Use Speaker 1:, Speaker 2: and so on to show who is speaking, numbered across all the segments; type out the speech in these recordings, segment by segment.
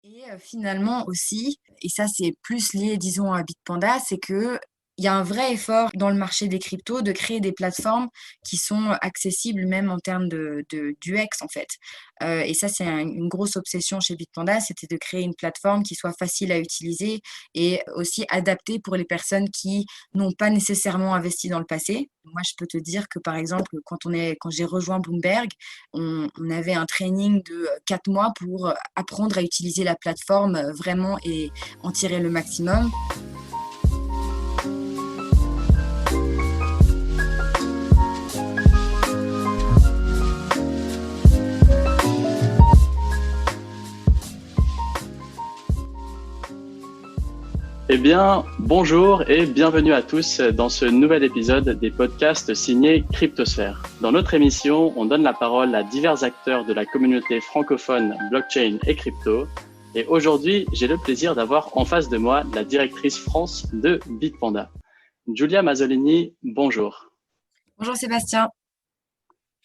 Speaker 1: Et finalement aussi, et ça c'est plus lié disons à Bitpanda, c'est qu'il y a un vrai effort dans le marché des cryptos de créer des plateformes qui sont accessibles même en termes d'UX en fait. Et ça c'est une grosse obsession chez Bitpanda, c'était de créer une plateforme qui soit facile à utiliser et aussi adaptée pour les personnes qui n'ont pas nécessairement investi dans le passé. Moi je peux te dire que par exemple quand j'ai rejoint Bloomberg, on avait un training de 4 mois pour apprendre à utiliser la plateforme vraiment et en tirer le maximum.
Speaker 2: Eh bien, bonjour et bienvenue à tous dans ce nouvel épisode des podcasts signés Cryptosphère. Dans notre émission, on donne la parole à divers acteurs de la communauté francophone blockchain et crypto. Et aujourd'hui, j'ai le plaisir d'avoir en face de moi la directrice France de Bitpanda. Giulia Mazzolini, bonjour.
Speaker 1: Bonjour Sébastien.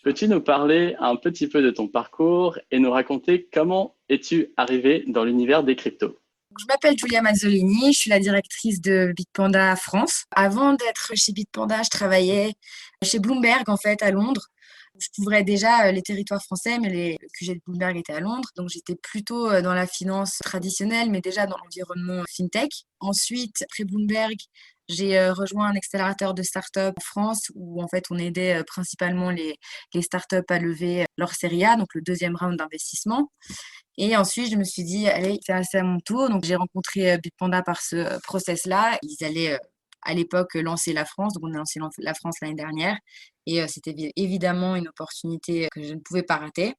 Speaker 2: Peux-tu nous parler un petit peu de ton parcours et nous raconter comment es-tu arrivée dans l'univers des cryptos?
Speaker 1: Je m'appelle Giulia Mazzolini, je suis la directrice de Bitpanda France. Avant d'être chez Bitpanda, je travaillais chez Bloomberg en fait à Londres. Je couvrais déjà les territoires français, mais le QG de Bloomberg était à Londres. Donc j'étais plutôt dans la finance traditionnelle, mais déjà dans l'environnement fintech. Ensuite, après Bloomberg, j'ai rejoint un accélérateur de start-up en France où en fait on aidait principalement les start-up à lever leur série A, donc le deuxième round d'investissement. Et ensuite, je me suis dit, allez, c'est à mon tour. Donc, j'ai rencontré Bitpanda par ce process-là. Ils allaient à l'époque lancer la France. Donc, on a lancé la France l'année dernière. Et c'était évidemment une opportunité que je ne pouvais pas rater.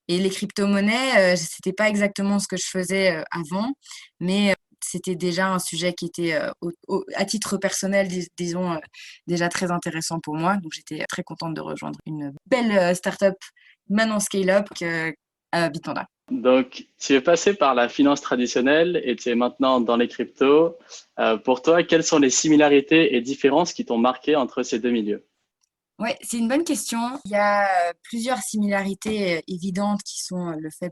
Speaker 1: Et les crypto-monnaies, c'était pas exactement ce que je faisais avant, mais c'était déjà un sujet qui était, à titre personnel, disons, déjà très intéressant pour moi. Donc, j'étais très contente de rejoindre une belle start-up, maintenant scale-up, Bitpanda.
Speaker 2: Donc, tu es passé par la finance traditionnelle et tu es maintenant dans les cryptos. Pour toi, quelles sont les similarités et différences qui t'ont marqué entre ces deux milieux?
Speaker 1: Ouais, c'est une bonne question. Il y a plusieurs similarités évidentes qui sont le fait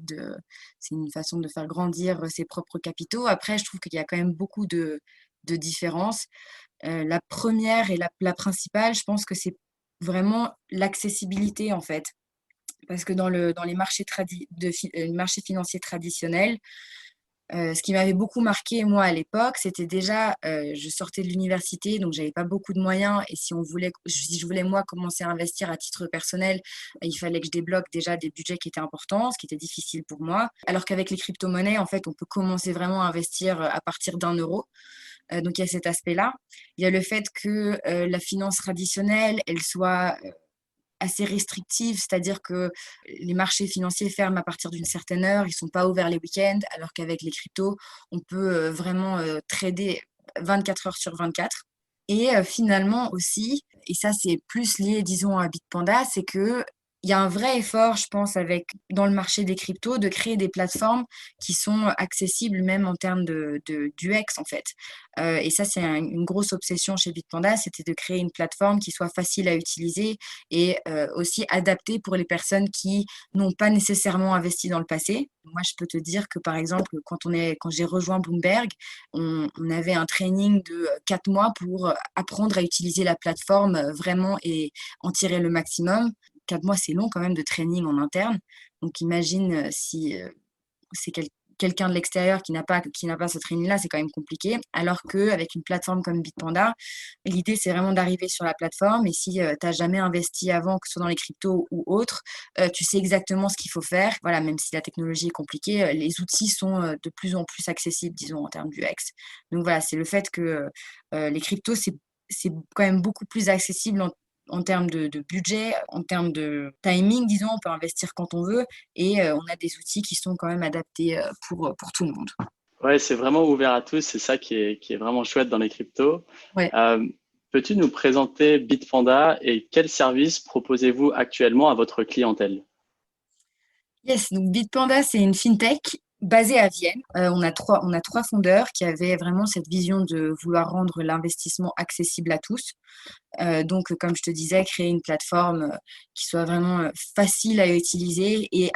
Speaker 1: c'est une façon de faire grandir ses propres capitaux. Après, je trouve qu'il y a quand même beaucoup de différences. La première et la principale, je pense que c'est vraiment l'accessibilité en fait. Parce que dans les marchés financiers traditionnels, ce qui m'avait beaucoup marqué, moi, à l'époque, c'était déjà, je sortais de l'université, donc j'avais pas beaucoup de moyens. Et si je voulais, moi, commencer à investir à titre personnel, il fallait que je débloque déjà des budgets qui étaient importants, ce qui était difficile pour moi. Alors qu'avec les crypto-monnaies, en fait, on peut commencer vraiment à investir à partir d'1 euro. Donc, il y a cet aspect-là. Il y a le fait que la finance traditionnelle, elle soit assez restrictive, c'est-à-dire que les marchés financiers ferment à partir d'une certaine heure, ils sont pas ouverts les week-ends, alors qu'avec les cryptos, on peut vraiment trader 24 heures sur 24. Et finalement aussi, et ça c'est plus lié, disons, à Bitpanda, c'est que il y a un vrai effort, je pense, dans le marché des cryptos, de créer des plateformes qui sont accessibles même en termes d'UX, en fait. Et ça, c'est une grosse obsession chez Bitpanda, c'était de créer une plateforme qui soit facile à utiliser et aussi adaptée pour les personnes qui n'ont pas nécessairement investi dans le passé. Moi, je peux te dire que, par exemple, quand j'ai rejoint Bloomberg, on avait un training de 4 mois pour apprendre à utiliser la plateforme vraiment et en tirer le maximum. 4 mois, c'est long quand même de training en interne. Donc, imagine si c'est quelqu'un de l'extérieur qui n'a pas ce training-là, c'est quand même compliqué. Alors qu'avec une plateforme comme Bitpanda, l'idée, c'est vraiment d'arriver sur la plateforme. Et si tu n'as jamais investi avant, que ce soit dans les cryptos ou autres, tu sais exactement ce qu'il faut faire. Voilà, même si la technologie est compliquée, les outils sont de plus en plus accessibles, disons, en termes d'UX. Donc voilà, c'est le fait que les cryptos, c'est quand même beaucoup plus accessible en termes de budget, en termes de timing, disons, on peut investir quand on veut et on a des outils qui sont quand même adaptés pour tout le monde.
Speaker 2: Ouais, c'est vraiment ouvert à tous, c'est ça qui est vraiment chouette dans les cryptos.
Speaker 1: Ouais.
Speaker 2: Euh, Peux-tu nous présenter Bitpanda et quels services proposez-vous actuellement à votre clientèle?
Speaker 1: Yes, donc Bitpanda, c'est une fintech basée à Vienne. On a trois fondeurs qui avaient vraiment cette vision de vouloir rendre l'investissement accessible à tous. Donc, comme je te disais, créer une plateforme qui soit vraiment facile à utiliser et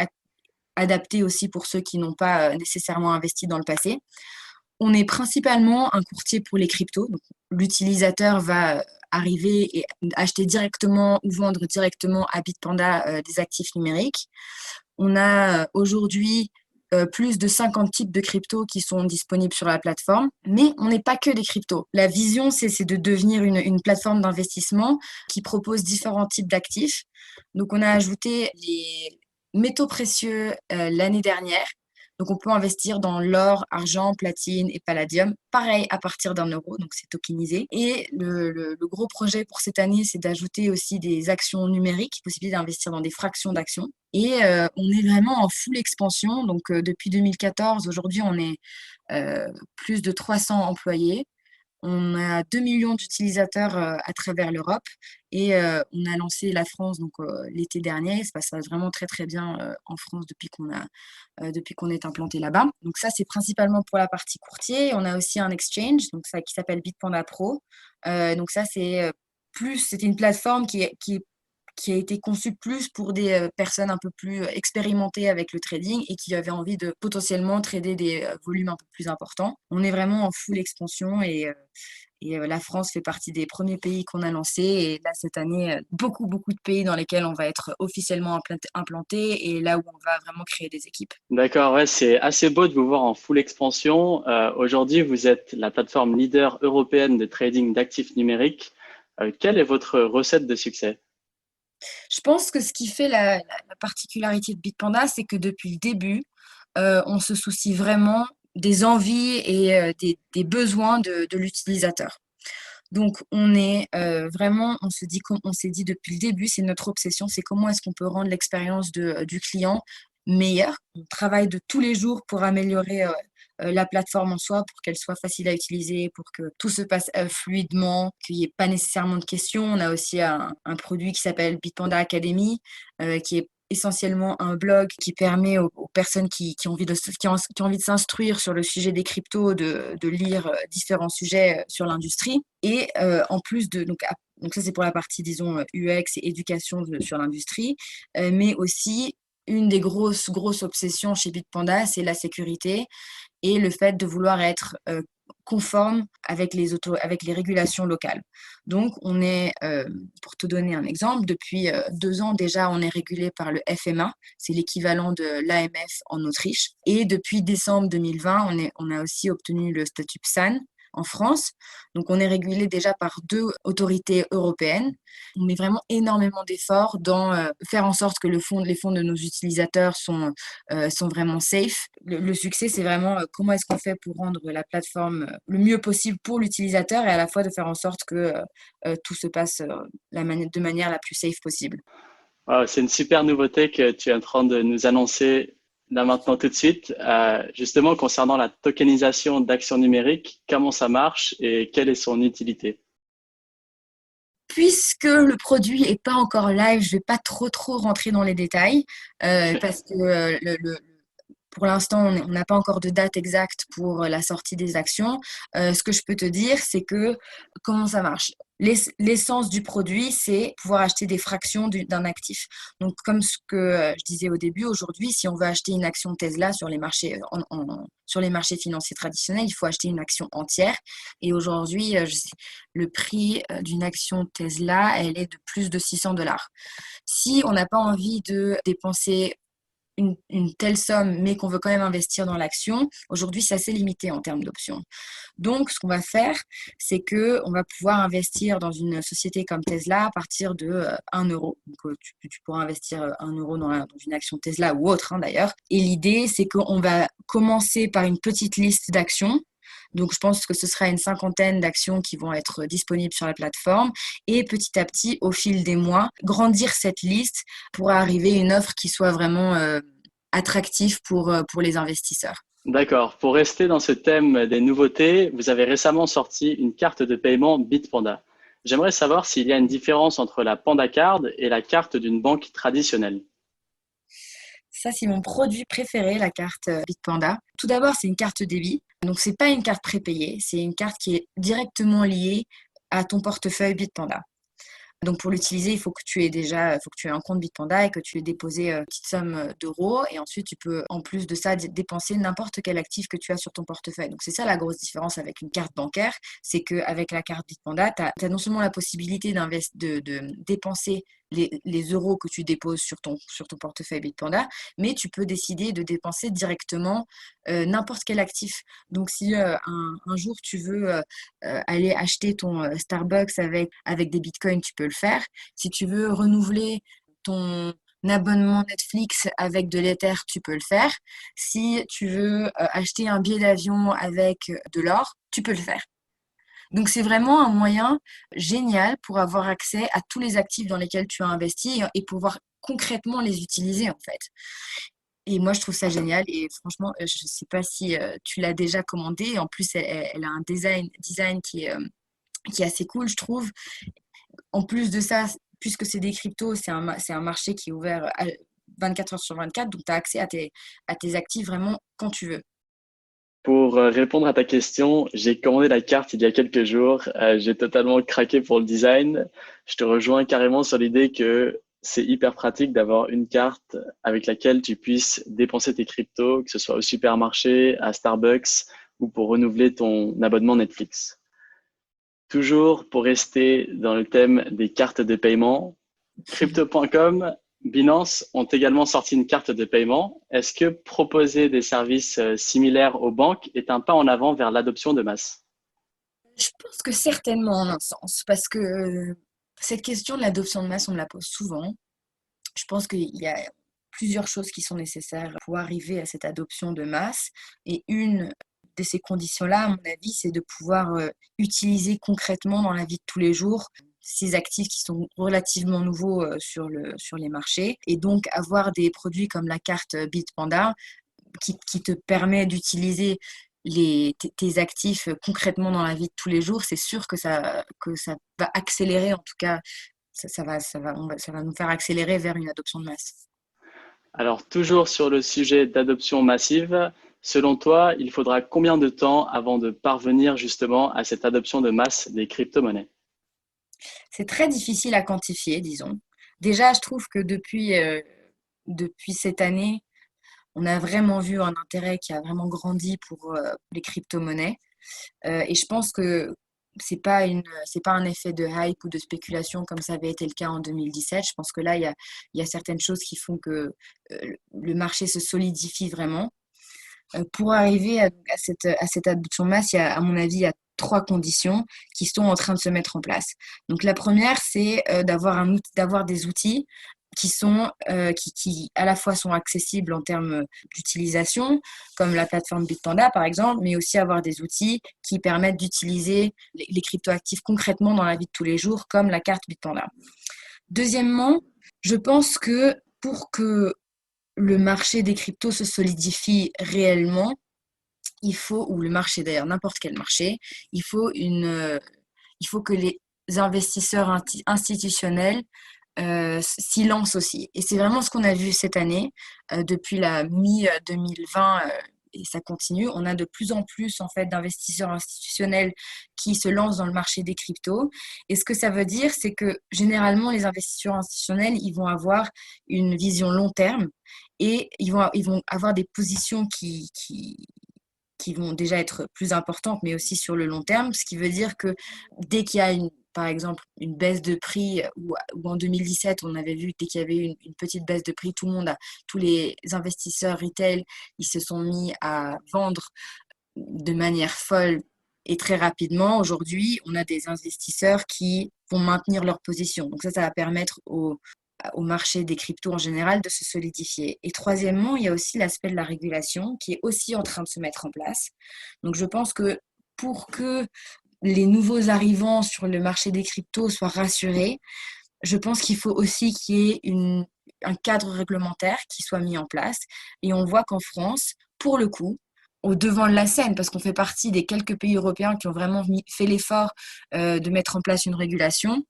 Speaker 1: adapté aussi pour ceux qui n'ont pas nécessairement investi dans le passé. On est principalement un courtier pour les cryptos. Donc, l'utilisateur va arriver et acheter directement ou vendre directement à Bitpanda des actifs numériques. On a aujourd'hui plus de 50 types de cryptos qui sont disponibles sur la plateforme, mais on n'est pas que des cryptos. La vision, c'est de devenir une plateforme d'investissement qui propose différents types d'actifs. Donc, on a ajouté les métaux précieux l'année dernière. Donc, on peut investir dans l'or, argent, platine et palladium, pareil à partir d'1 euro, donc c'est tokenisé. Et le gros projet pour cette année, c'est d'ajouter aussi des actions numériques, possibilité d'investir dans des fractions d'actions. Et on est vraiment en full expansion. Donc, depuis 2014, aujourd'hui, on est plus de 300 employés. On a 2 millions d'utilisateurs à travers l'Europe et on a lancé la France donc l'été dernier. Ça se passe vraiment très très bien en France depuis qu'on est implanté là-bas. Donc ça, c'est principalement pour la partie courtier. On a aussi un exchange donc ça, qui s'appelle Bitpanda Pro. Donc ça, c'était une plateforme qui a été conçue plus pour des personnes un peu plus expérimentées avec le trading et qui avaient envie de potentiellement trader des volumes un peu plus importants. On est vraiment en full expansion et la France fait partie des premiers pays qu'on a lancés. Et là, cette année, beaucoup, beaucoup de pays dans lesquels on va être officiellement implanté et là où on va vraiment créer des équipes.
Speaker 2: D'accord, ouais, c'est assez beau de vous voir en full expansion. Aujourd'hui, vous êtes la plateforme leader européenne de trading d'actifs numériques. Quelle est votre recette de succès?
Speaker 1: Je pense que ce qui fait la particularité de Bitpanda, c'est que depuis le début, on se soucie vraiment des envies et des besoins de l'utilisateur. Donc, on s'est dit depuis le début, c'est notre obsession, c'est comment est-ce qu'on peut rendre l'expérience du client meilleure. On travaille de tous les jours pour améliorer la plateforme en soi, pour qu'elle soit facile à utiliser, pour que tout se passe fluidement, qu'il n'y ait pas nécessairement de questions. On a aussi un produit qui s'appelle Bitpanda Academy, qui est essentiellement un blog qui permet aux personnes qui ont envie qui ont envie de s'instruire sur le sujet des cryptos, de lire différents sujets sur l'industrie. Et en plus donc ça c'est pour la partie, disons, UX et éducation sur l'industrie, mais aussi une des grosses obsessions chez Bitpanda, c'est la sécurité et le fait de vouloir être conforme avec les régulations locales. Donc, pour te donner un exemple, depuis 2 ans déjà, on est régulé par le FMA, c'est l'équivalent de l'AMF en Autriche. Et depuis décembre 2020, on a aussi obtenu le statut PSAN en France. Donc, on est régulé déjà par 2 autorités européennes. On met vraiment énormément d'efforts dans faire en sorte que les fonds de nos utilisateurs sont vraiment safe. Le succès, c'est vraiment comment est-ce qu'on fait pour rendre la plateforme le mieux possible pour l'utilisateur et à la fois de faire en sorte que tout se passe de manière la plus safe possible.
Speaker 2: Wow, c'est une super nouveauté que tu es en train de nous annoncer là maintenant tout de suite. Justement, concernant la tokenisation d'actions numériques, comment ça marche et quelle est son utilité?
Speaker 1: Puisque le produit n'est pas encore live, je ne vais pas trop rentrer dans les détails parce que pour l'instant, on n'a pas encore de date exacte pour la sortie des actions. Ce que je peux te dire, c'est que comment ça marche? L'essence du produit, c'est pouvoir acheter des fractions d'un actif. Donc, comme ce que je disais au début, aujourd'hui, si on veut acheter une action Tesla sur les marchés, sur les marchés financiers traditionnels, il faut acheter une action entière. Et aujourd'hui, le prix d'une action Tesla, elle est de plus de $600. Si on n'a pas envie de dépenser une telle somme, mais qu'on veut quand même investir dans l'action, aujourd'hui, c'est assez limité en termes d'options. Donc, ce qu'on va faire, c'est qu'on va pouvoir investir dans une société comme Tesla à partir de 1 euro. Donc, tu pourras investir 1 euro dans une action Tesla ou autre, hein, d'ailleurs. Et l'idée, c'est qu'on va commencer par une petite liste d'actions. Donc, je pense que ce sera une 50aine d'actions qui vont être disponibles sur la plateforme et petit à petit, au fil des mois, grandir cette liste pour arriver à une offre qui soit vraiment attractive pour les investisseurs.
Speaker 2: D'accord. Pour rester dans ce thème des nouveautés, vous avez récemment sorti une carte de paiement Bitpanda. J'aimerais savoir s'il y a une différence entre la Panda Card et la carte d'une banque traditionnelle.
Speaker 1: Ça, c'est mon produit préféré, la carte Bitpanda. Tout d'abord, c'est une carte débit. Donc, c'est pas une carte prépayée. C'est une carte qui est directement liée à ton portefeuille Bitpanda. Donc pour l'utiliser, il faut que tu aies un compte Bitpanda et que tu aies déposé une petite somme d'euros. Et ensuite, tu peux, en plus de ça, dépenser n'importe quel actif que tu as sur ton portefeuille. Donc c'est ça la grosse différence avec une carte bancaire, c'est qu'avec la carte Bitpanda, tu as non seulement la possibilité de dépenser les euros que tu déposes sur ton portefeuille Bitpanda, mais tu peux décider de dépenser directement n'importe quel actif. Donc si un jour tu veux aller acheter ton Starbucks avec des bitcoins, tu peux le faire. Si tu veux renouveler ton abonnement Netflix avec de l'Ether, tu peux le faire. Si tu veux acheter un billet d'avion avec de l'or, tu peux le faire. Donc c'est vraiment un moyen génial pour avoir accès à tous les actifs dans lesquels tu as investi et pouvoir concrètement les utiliser en fait. Et moi, je trouve ça génial. Et franchement, je ne sais pas si tu l'as déjà commandé. En plus, elle a un design qui est assez cool, je trouve. En plus de ça, puisque c'est des cryptos, c'est un marché qui est ouvert 24 heures sur 24. Donc, tu as accès à tes actifs vraiment quand tu veux.
Speaker 2: Pour répondre à ta question, j'ai commandé la carte il y a quelques jours. J'ai totalement craqué pour le design. Je te rejoins carrément sur l'idée que c'est hyper pratique d'avoir une carte avec laquelle tu puisses dépenser tes cryptos, que ce soit au supermarché, à Starbucks ou pour renouveler ton abonnement Netflix. Toujours pour rester dans le thème des cartes de paiement, Crypto.com, Binance ont également sorti une carte de paiement. Est-ce que proposer des services similaires aux banques est un pas en avant vers l'adoption de masse?
Speaker 1: Je pense que certainement en un sens, parce que cette question de l'adoption de masse, on me la pose souvent. Je pense qu'il y a plusieurs choses qui sont nécessaires pour arriver à cette adoption de masse. Et une de ces conditions-là, à mon avis, c'est de pouvoir utiliser concrètement dans la vie de tous les jours ces actifs qui sont relativement nouveaux sur les marchés. Et donc, avoir des produits comme la carte Bitpanda qui te permet d'utiliser tes actifs concrètement dans la vie de tous les jours, c'est sûr que ça va accélérer, en tout cas, ça va nous faire accélérer vers une adoption de masse.
Speaker 2: Alors, toujours sur le sujet d'adoption massive, selon toi, il faudra combien de temps avant de parvenir justement à cette adoption de masse des crypto-monnaies?
Speaker 1: C'est très difficile à quantifier, disons. Déjà, je trouve que depuis cette année, on a vraiment vu un intérêt qui a vraiment grandi pour les crypto-monnaies. Et je pense que c'est pas un effet de hype ou de spéculation comme ça avait été le cas en 2017. Je pense que là, il y a certaines choses qui font que le marché se solidifie vraiment. Pour arriver à cette adoption de masse, à mon avis, il y a trois conditions qui sont en train de se mettre en place. Donc la première, c'est d'avoir des outils qui à la fois sont accessibles en termes d'utilisation, comme la plateforme Bitpanda par exemple, mais aussi avoir des outils qui permettent d'utiliser les cryptoactifs concrètement dans la vie de tous les jours, comme la carte Bitpanda. Deuxièmement, je pense que pour que le marché des cryptos se solidifie réellement, ou le marché d'ailleurs, n'importe quel marché, il faut il faut que les investisseurs institutionnels s'y lancent aussi. Et c'est vraiment ce qu'on a vu cette année, depuis la mi-2020, et ça continue. On a de plus en plus en fait d'investisseurs institutionnels qui se lancent dans le marché des cryptos. Et ce que ça veut dire, c'est que généralement les investisseurs institutionnels, ils vont avoir une vision long terme et ils vont avoir des positions qui vont déjà être plus importantes, mais aussi sur le long terme, ce qui veut dire que dès qu'il y a par exemple une baisse de prix, ou en 2017, on avait vu dès qu'il y avait une petite baisse de prix, tous les investisseurs retail, ils se sont mis à vendre de manière folle et très rapidement. Aujourd'hui, on a des investisseurs qui vont maintenir leur position. Donc ça va permettre au marché des cryptos en général de se solidifier. Et troisièmement, il y a aussi l'aspect de la régulation qui est aussi en train de se mettre en place. Donc je pense que pour que les nouveaux arrivants sur le marché des cryptos soient rassurés, je pense qu'il faut aussi qu'il y ait un cadre réglementaire qui soit mis en place. Et on voit qu'en France, pour le coup, au devant de la scène, parce qu'on fait partie des quelques pays européens qui ont vraiment fait l'effort de mettre en place une régulation.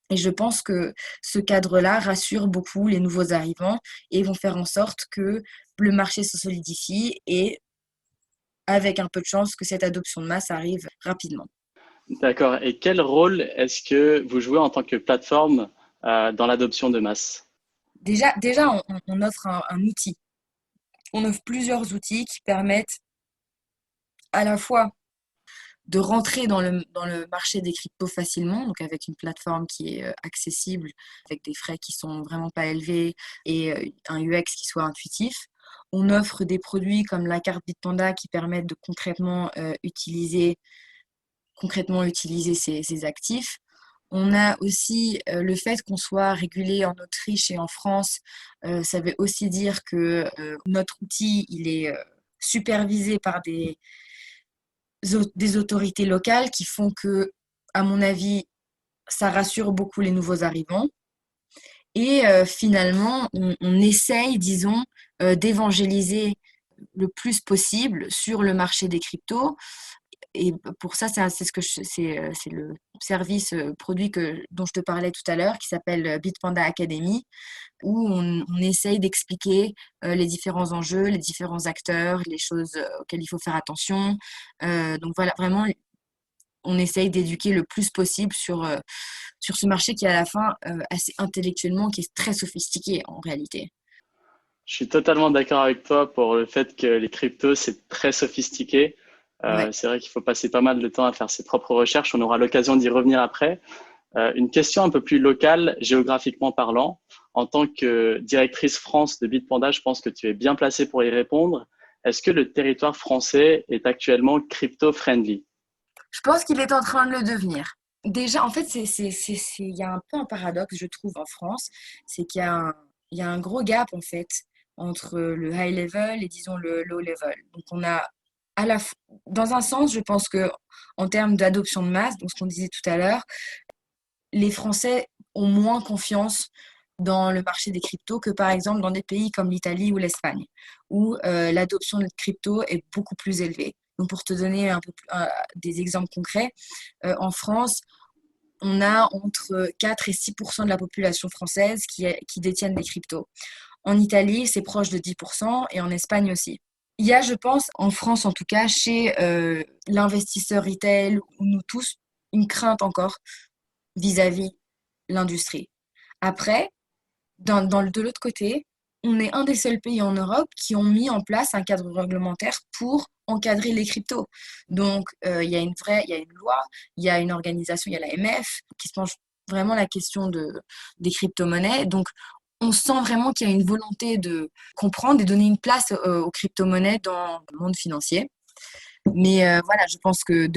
Speaker 1: Et je pense que ce cadre-là rassure beaucoup les nouveaux arrivants et vont faire en sorte que le marché se solidifie et, avec un peu de chance, que cette adoption de masse arrive rapidement.
Speaker 2: D'accord. Et quel rôle est-ce que vous jouez en tant que plateforme dans l'adoption de masse?
Speaker 1: Déjà on offre un outil. On offre plusieurs outils qui permettent à la fois de rentrer dans le marché des cryptos facilement, donc avec une plateforme qui est accessible, avec des frais qui sont vraiment pas élevés et un UX qui soit intuitif. On offre des produits comme la carte Bitpanda qui permettent de concrètement utiliser ces actifs. On a aussi le fait qu'on soit régulé en Autriche et en France. Ça veut aussi dire que notre outil, il est supervisé par des autorités locales qui font que, à mon avis, ça rassure beaucoup les nouveaux arrivants. Et finalement, on essaye, disons, d'évangéliser le plus possible sur le marché des cryptos. Et pour ça, c'est le service produit dont je te parlais tout à l'heure, qui s'appelle Bitpanda Academy, où on essaye d'expliquer les différents enjeux, les différents acteurs, les choses auxquelles il faut faire attention. Donc voilà, vraiment, on essaye d'éduquer le plus possible sur ce marché qui est à la fin assez intellectuellement, qui est très sophistiqué en réalité.
Speaker 2: Je suis totalement d'accord avec toi pour le fait que les cryptos, c'est très sophistiqué.
Speaker 1: Ouais.
Speaker 2: C'est vrai qu'il faut passer pas mal de temps à faire ses propres recherches. On aura l'occasion d'y revenir après. Une question un peu plus locale, géographiquement parlant. En tant que directrice France de Bitpanda, je pense que tu es bien placée pour y répondre. Est-ce que le territoire français est actuellement crypto-friendly?
Speaker 1: Je pense qu'il est en train de le devenir. Déjà, en fait, il y a un peu un paradoxe, je trouve, en France, c'est il y a un gros gap, en fait, entre le high level et, disons, le low level. Donc, on a, à la, f- dans un sens, je pense que, en termes d'adoption de masse, donc ce qu'on disait tout à l'heure, les Français ont moins confiance dans le marché des cryptos que, par exemple, dans des pays comme l'Italie ou l'Espagne, où l'adoption de crypto est beaucoup plus élevée. Donc, pour te donner des exemples concrets, en France, on a entre 4 et 6% de la population française qui détiennent des cryptos. En Italie, c'est proche de 10% et en Espagne aussi. Il y a, je pense, en France en tout cas, chez l'investisseur retail ou nous tous, une crainte encore vis-à-vis l'industrie. Après, de l'autre côté, on est un des seuls pays en Europe qui ont mis en place un cadre réglementaire pour encadrer les cryptos. Donc, il y a une loi, il y a une organisation, il y a l'AMF qui se penche vraiment la question des crypto-monnaies. Donc, on sent vraiment qu'il y a une volonté de comprendre et donner une place aux crypto-monnaies dans le monde financier. Mais voilà, je pense que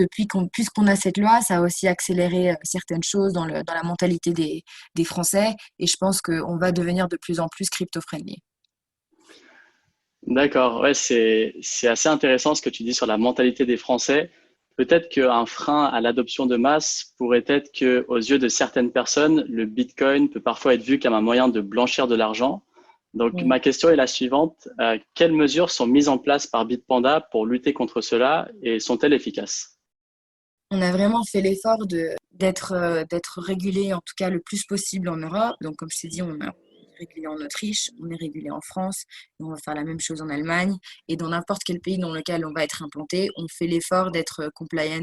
Speaker 1: puisqu'on a cette loi, ça a aussi accéléré certaines choses dans la mentalité des Français. Et je pense qu'on va devenir de plus en plus crypto-friendly.
Speaker 2: D'accord, ouais, c'est assez intéressant ce que tu dis sur la mentalité des Français. Peut-être qu'un frein à l'adoption de masse pourrait être que, aux yeux de certaines personnes, le Bitcoin peut parfois être vu comme un moyen de blanchir de l'argent. Donc,
Speaker 1: Mm.
Speaker 2: ma question est la suivante. Quelles mesures sont mises en place par Bitpanda pour lutter contre cela et sont-elles efficaces?
Speaker 1: On a vraiment fait l'effort d'être régulé, en tout cas le plus possible en Europe. Donc, comme je t'ai dit, on est régulé en Autriche, on est régulé en France, et on va faire la même chose en Allemagne. Et dans n'importe quel pays dans lequel on va être implanté, on fait l'effort d'être compliant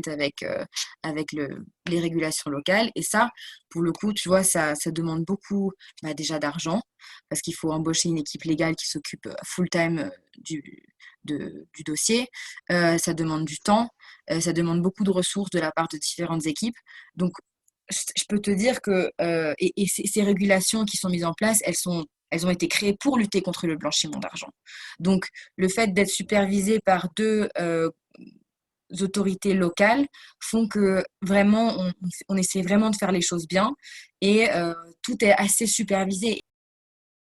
Speaker 1: avec les régulations locales. Et ça, pour le coup, tu vois, ça demande beaucoup déjà d'argent, parce qu'il faut embaucher une équipe légale qui s'occupe full-time du dossier. Ça demande du temps. Ça demande beaucoup de ressources de la part de différentes équipes. Donc, je peux te dire que ces régulations qui sont mises en place, elles ont été créées pour lutter contre le blanchiment d'argent. Donc, le fait d'être supervisé par deux autorités locales font que vraiment, on essaie vraiment de faire les choses bien et tout est assez supervisé.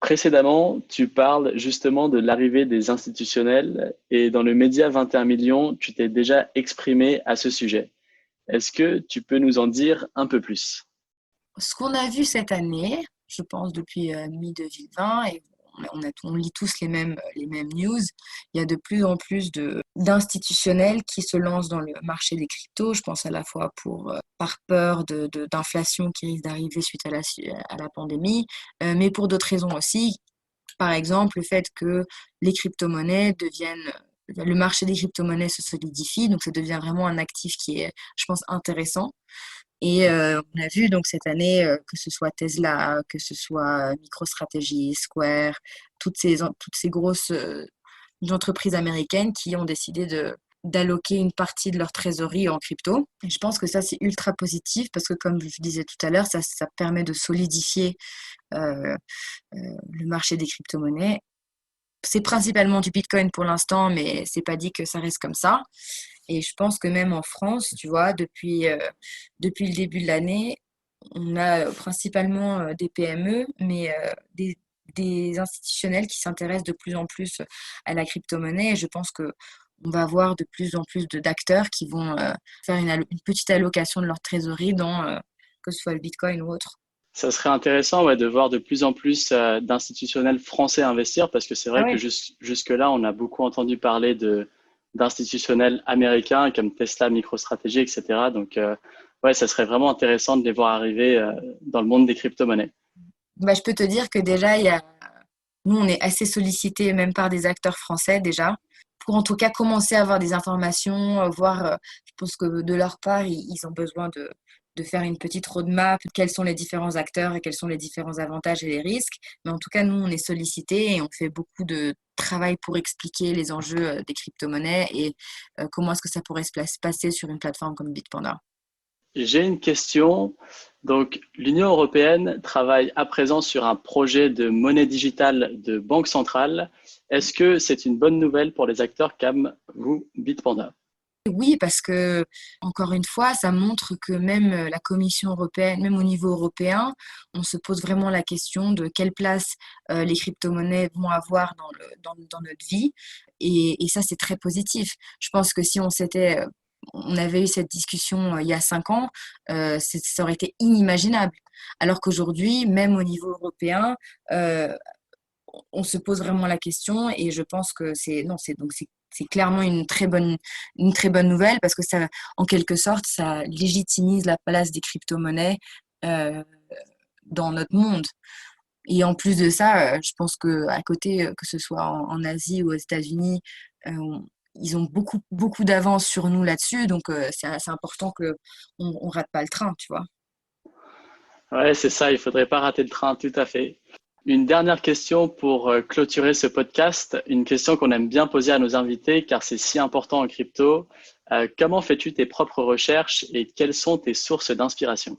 Speaker 2: Précédemment, tu parles justement de l'arrivée des institutionnels et dans le média 21 millions, tu t'es déjà exprimé à ce sujet. Est-ce que tu peux nous en dire un peu plus?
Speaker 1: Ce qu'on a vu cette année, je pense depuis mi-2020, et on lit tous les mêmes news, il y a de plus en plus d'institutionnels qui se lancent dans le marché des cryptos. Je pense à la fois par peur d'inflation qui risque d'arriver suite à la pandémie, mais pour d'autres raisons aussi. Par exemple, le fait que les crypto-monnaies deviennent le marché des crypto-monnaies se solidifie, donc ça devient vraiment un actif qui est, je pense, intéressant. Et on a vu donc cette année que ce soit Tesla, que ce soit MicroStrategy, Square, toutes ces grosses entreprises américaines qui ont décidé d'alloquer une partie de leur trésorerie en crypto. Et je pense que ça, c'est ultra positif parce que, comme je disais tout à l'heure, ça permet de solidifier le marché des crypto-monnaies. C'est principalement du Bitcoin pour l'instant, mais c'est pas dit que ça reste comme ça. Et je pense que même en France, tu vois, depuis le début de l'année, on a principalement des PME, mais des institutionnels qui s'intéressent de plus en plus à la crypto-monnaie. Et je pense que on va avoir de plus en plus d'acteurs qui vont faire une petite allocation de leur trésorerie dans que ce soit le Bitcoin ou autre.
Speaker 2: Ça serait intéressant de voir de plus en plus d'institutionnels français investir parce que c'est
Speaker 1: Ah
Speaker 2: vrai que
Speaker 1: oui.
Speaker 2: jusque-là, on a beaucoup entendu parler d'institutionnels américains comme Tesla, MicroStrategy, etc. Donc, ça serait vraiment intéressant de les voir arriver dans le monde des crypto-monnaies.
Speaker 1: Bah, je peux te dire que déjà, nous, on est assez sollicités même par des acteurs français déjà, pour en tout cas commencer à avoir des informations, voir, je pense que de leur part, ils ont besoin de faire une petite roadmap, quels sont les différents acteurs et quels sont les différents avantages et les risques. Mais en tout cas, nous, on est sollicités et on fait beaucoup de travail pour expliquer les enjeux des crypto-monnaies et comment est-ce que ça pourrait se passer sur une plateforme comme Bitpanda.
Speaker 2: J'ai une question. Donc, l'Union européenne travaille à présent sur un projet de monnaie digitale de banque centrale. Est-ce que c'est une bonne nouvelle pour les acteurs comme vous, Bitpanda?
Speaker 1: Oui, parce que, encore une fois, ça montre que même la Commission européenne, même au niveau européen, on se pose vraiment la question de quelle place les crypto-monnaies vont avoir dans notre vie. Et ça, c'est très positif. Je pense que si on avait eu cette discussion il y a 5 ans, ça aurait été inimaginable. Alors qu'aujourd'hui, même au niveau européen, euh, on se pose vraiment la question et je pense que c'est clairement une très bonne nouvelle parce que ça, en quelque sorte, ça légitimise la place des crypto-monnaies euh, dans notre monde. Et en plus de ça, je pense que à côté, que ce soit en Asie ou aux États-Unis, ils ont beaucoup d'avance sur nous là-dessus. Donc, c'est important que on rate pas le train, tu vois.
Speaker 2: Ouais, c'est ça, il faudrait pas rater le train, tout à fait. Une dernière question pour clôturer ce podcast, une question qu'on aime bien poser à nos invités car c'est si important en crypto. Comment fais-tu tes propres recherches et quelles sont tes sources d'inspiration?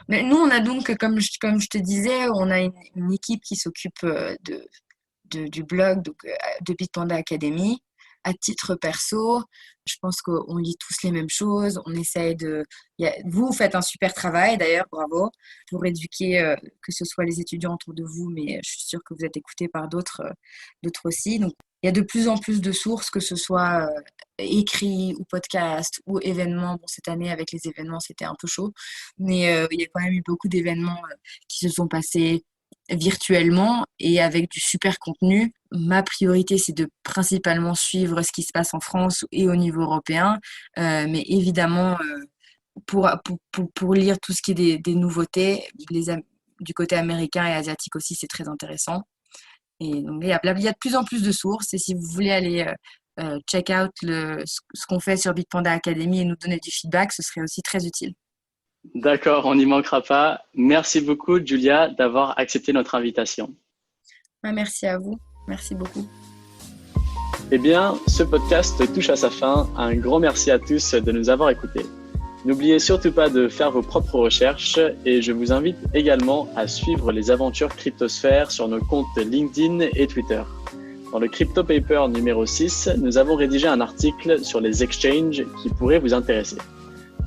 Speaker 1: Mais nous, on a donc, comme je te disais, on a une équipe qui s'occupe du blog, donc de Bitpanda Academy. À titre perso, je pense qu'on lit tous les mêmes choses. On essaye vous faites un super travail, d'ailleurs, bravo, pour éduquer que ce soit les étudiants autour de vous, mais je suis sûre que vous êtes écoutés par d'autres aussi. Donc, il y a de plus en plus de sources, que ce soit écrit ou podcast ou événements. Bon, cette année, avec les événements, c'était un peu chaud, mais il y a quand même eu beaucoup d'événements qui se sont passés virtuellement et avec du super contenu. Ma priorité, c'est de principalement suivre ce qui se passe en France et au niveau européen, mais évidemment, pour lire tout ce qui est des nouveautés, du côté américain et asiatique aussi, c'est très intéressant. Et donc, il y a de plus en plus de sources. Et si vous voulez aller check out ce qu'on fait sur Bitpanda Academy et nous donner du feedback, ce serait aussi très utile.
Speaker 2: D'accord, on n'y manquera pas. Merci beaucoup, Julia, d'avoir accepté notre invitation.
Speaker 1: Ouais, merci à vous. Merci beaucoup.
Speaker 2: Eh bien, ce podcast touche à sa fin. Un grand merci à tous de nous avoir écoutés. N'oubliez surtout pas de faire vos propres recherches et je vous invite également à suivre les aventures Cryptosphère sur nos comptes LinkedIn et Twitter. Dans le Crypto Paper numéro 6, nous avons rédigé un article sur les exchanges qui pourrait vous intéresser.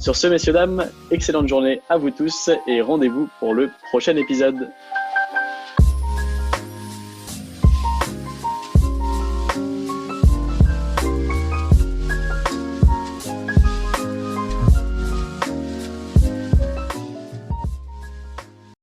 Speaker 2: Sur ce, messieurs, dames, excellente journée à vous tous et rendez-vous pour le prochain épisode.